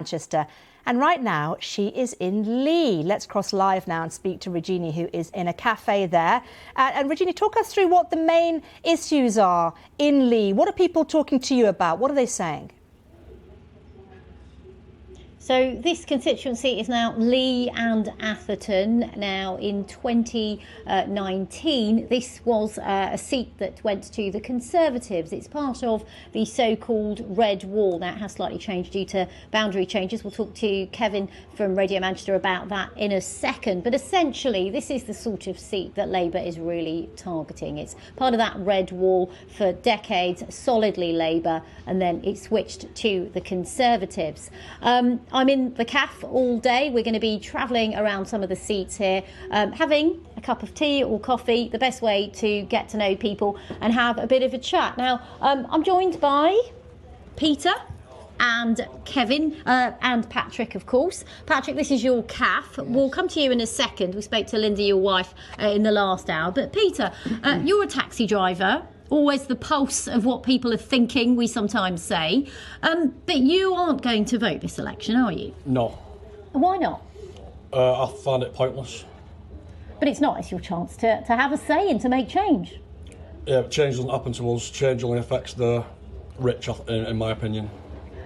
Manchester. And right now she is in Leigh. Let's cross live now and speak to Regina, who is in a cafe there. And Regina, talk us through what the main issues are in Leigh. What are people talking to you about? What are they saying? So this constituency is now Leigh and Atherton. Now in 2019, this was a seat that went to the Conservatives. It's part of the so-called Red Wall. Now it has slightly changed due to boundary changes. We'll talk to Kevin from Radio Manchester about that in a second. But essentially, this is the sort of seat that Labour is really targeting. It's part of that Red Wall for decades, solidly Labour, and then it switched to the Conservatives. I'm in the cafe all day. We're going to be travelling around some of the seats here, having a cup of tea or coffee, the best way to get to know people and have a bit of a chat. Now, I'm joined by Peter and Kevin and Patrick, of course. Patrick, this is your cafe. Yes. We'll come to you in a second. We spoke to Linda, your wife, in the last hour. But Peter, you're a taxi driver. Always the pulse of what people are thinking, we sometimes say. But you aren't going to vote this election, are you? No. Why not? I find it pointless. But it's not. It's your chance to have a say and to make change. Yeah, but change doesn't happen to us. Change only affects the rich, in my opinion.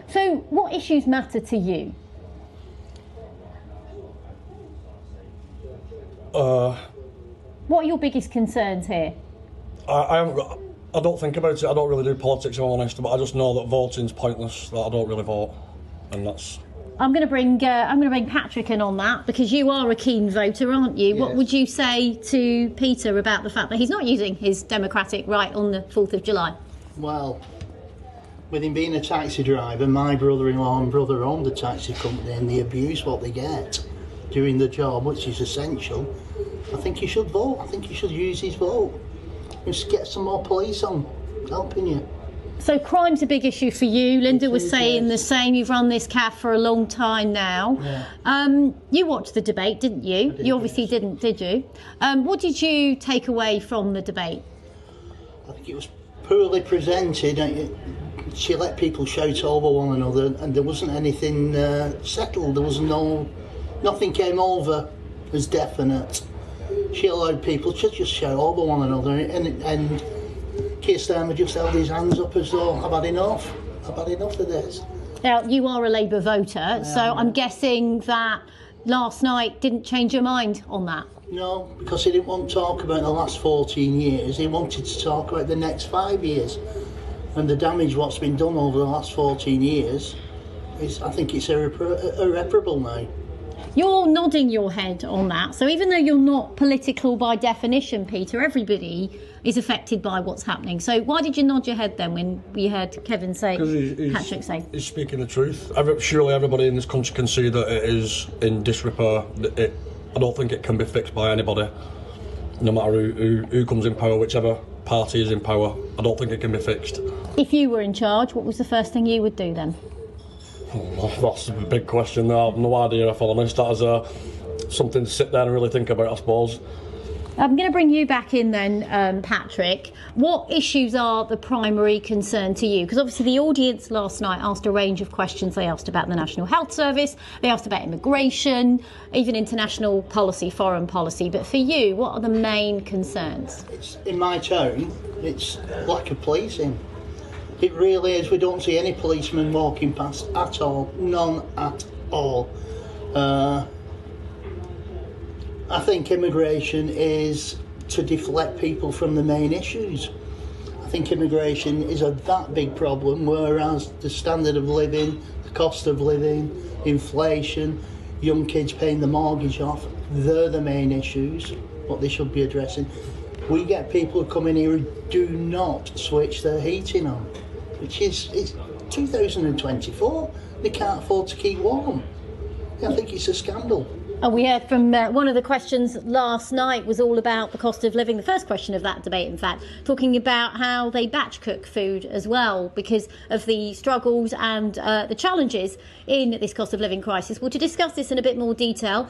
So what issues matter to you? What are your biggest concerns here? I don't think about it. I don't really do politics, if I'm honest, but I just know that voting's pointless. That I don't really vote, and that's. I'm going to bring Patrick in on that because you are a keen voter, aren't you? Yes. What would you say to Peter about the fact that he's not using his democratic right on the 4th of July? Well, with him being a taxi driver, my brother-in-law and brother owned a taxi company, and they abuse what they get doing the job, which is essential. I think he should vote. I think he should use his vote. Just get some more police on helping you. So crime's a big issue for you. Linda was saying the same. You've run this cafe for a long time now. Yeah. You watched the debate, didn't you? You obviously didn't, did you? What did you take away from the debate? I think it was poorly presented. She let people shout over one another, and there wasn't anything settled. There was nothing came over as definite. She allowed people to just shout over one another, and Keir Starmer just held his hands up as though, I've had enough of this. Now, you are a Labour voter, so I'm guessing that last night didn't change your mind on that? No, because he didn't want to talk about the last 14 years, he wanted to talk about the next 5 years. And the damage what's been done over the last 14 years, I think it's irreparable now. You're nodding your head on that. So even though you're not political by definition, Peter, everybody is affected by what's happening. So why did you nod your head then when we heard Kevin say, Patrick say? He's speaking the truth. Surely everybody in this country can see that it is in disrepair. I don't think it can be fixed by anybody, no matter who comes in power, whichever party is in power. I don't think it can be fixed. If you were in charge, what was the first thing you would do then? Oh, that's a big question. I have no idea, if I'm honest. That is something to sit down and really think about, I suppose. I'm going to bring you back in then, Patrick. What issues are the primary concern to you? Because obviously the audience last night asked a range of questions. They asked about the National Health Service, they asked about immigration, even international policy, foreign policy. But for you, what are the main concerns? In my tone, it's lack of policing. It really is. We don't see any policemen walking past at all. None at all. I think immigration is to deflect people from the main issues. I think immigration is that big problem, whereas the standard of living, the cost of living, inflation, young kids paying the mortgage off, they're the main issues, what they should be addressing. We get people who come in here who do not switch their heating on, which is it's 2024. They can't afford to keep warm. I think it's a scandal. We heard from one of the questions last night was all about the cost of living. The first question of that debate, in fact, talking about how they batch cook food as well because of the struggles and the challenges in this cost of living crisis. Well, to discuss this in a bit more detail,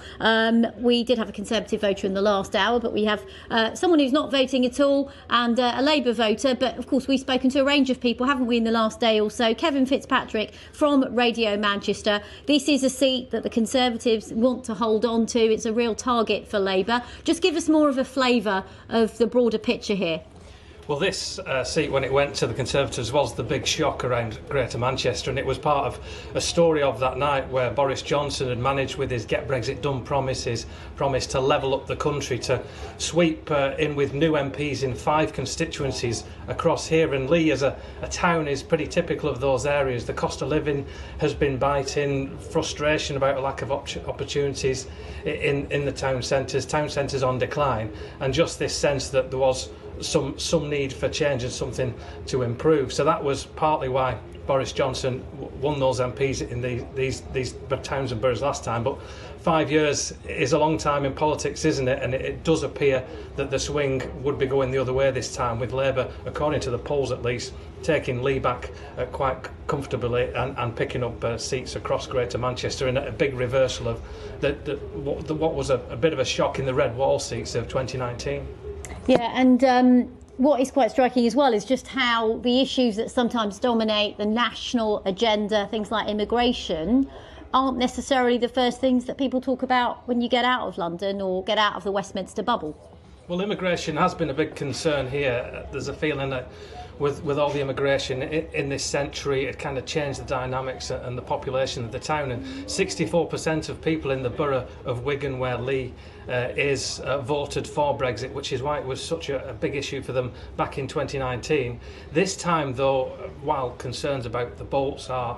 we did have a Conservative voter in the last hour, but we have someone who's not voting at all and a Labour voter. But of course, we've spoken to a range of people, haven't we, in the last day or so? Kevin Fitzpatrick from Radio Manchester. This is a seat that the Conservatives want to hold on to. It's a real target for Labour. Just give us more of a flavour of the broader picture here. Well, this seat, when it went to the Conservatives, was the big shock around Greater Manchester, and it was part of a story of that night where Boris Johnson had managed, with his Get Brexit Done promise to level up the country, to sweep in with new MPs in 5 constituencies across here. And Leigh, as a town, is pretty typical of those areas. The cost of living has been biting, frustration about a lack of opportunities in the town centres on decline, and just this sense that there was some need for change and something to improve. So that was partly why Boris Johnson won those MPs in these towns and boroughs last time. But 5 years is a long time in politics, isn't it? And it does appear that the swing would be going the other way this time, with Labour, according to the polls at least, taking Leigh back quite comfortably and picking up seats across Greater Manchester, in a big reversal of what was a bit of a shock in the red wall seats of 2019. Yeah, and what is quite striking as well is just how the issues that sometimes dominate the national agenda, things like immigration, aren't necessarily the first things that people talk about when you get out of London or get out of the Westminster bubble. Well, immigration has been a big concern here. There's a feeling that with all the immigration in this century, it kind of changed the dynamics and the population of the town. And 64% of people in the borough of Wigan, where Leigh is, voted for Brexit, which is why it was such a big issue for them back in 2019. This time, though, while concerns about the bolts are,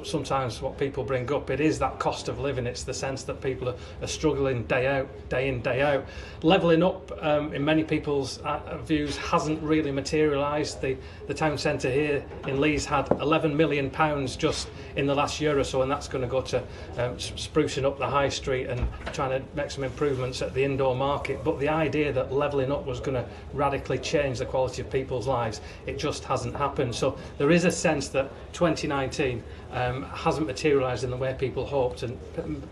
sometimes what people bring up, it is that cost of living. It's the sense that people are struggling day in, day out. Levelling up, in many people's views, hasn't really materialised. The town centre here in Leeds had £11 million just in the last year or so, and that's going to go to sprucing up the high street and trying to make some improvements at the indoor market. But the idea that levelling up was going to radically change the quality of people's lives, it just hasn't happened. So there is a sense that 2019 hasn't materialised in the way people hoped, and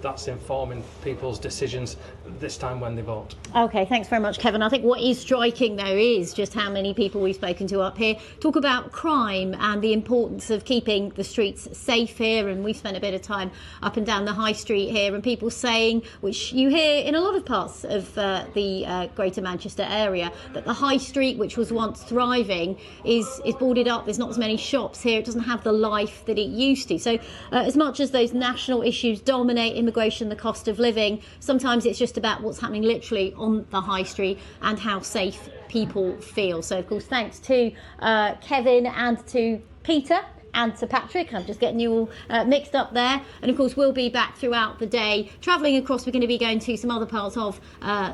that's informing people's decisions this time when they vote. OK, thanks very much, Kevin. I think what is striking, though, is just how many people we've spoken to up here talk about crime and the importance of keeping the streets safe here. And we've spent a bit of time up and down the high street here, and people saying, which you hear in a lot of parts of the Greater Manchester area, that the high street, which was once thriving, is boarded up. There's not as many shops here. It doesn't have the life that it used to. So as much as those national issues dominate immigration, the cost of living, sometimes it's just about what's happening literally on the high street and how safe people feel. So, of course, thanks to Kevin and to Peter and to Patrick. I'm just getting you all mixed up there. And of course, we'll be back throughout the day travelling across. We're going to be going to some other parts of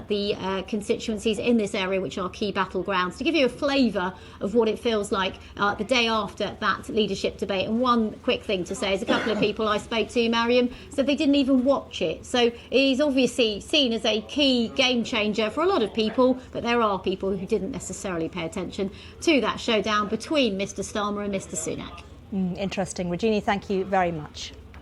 the constituencies in this area, which are key battlegrounds, to give you a flavour of what it feels like the day after that leadership debate. And one quick thing to say is a couple of people I spoke to, Mariam, said they didn't even watch it. So it is obviously seen as a key game changer for a lot of people, but there are people who didn't necessarily pay attention to that showdown between Mr Starmer and Mr Sunak. Interesting. Regina, thank you very much.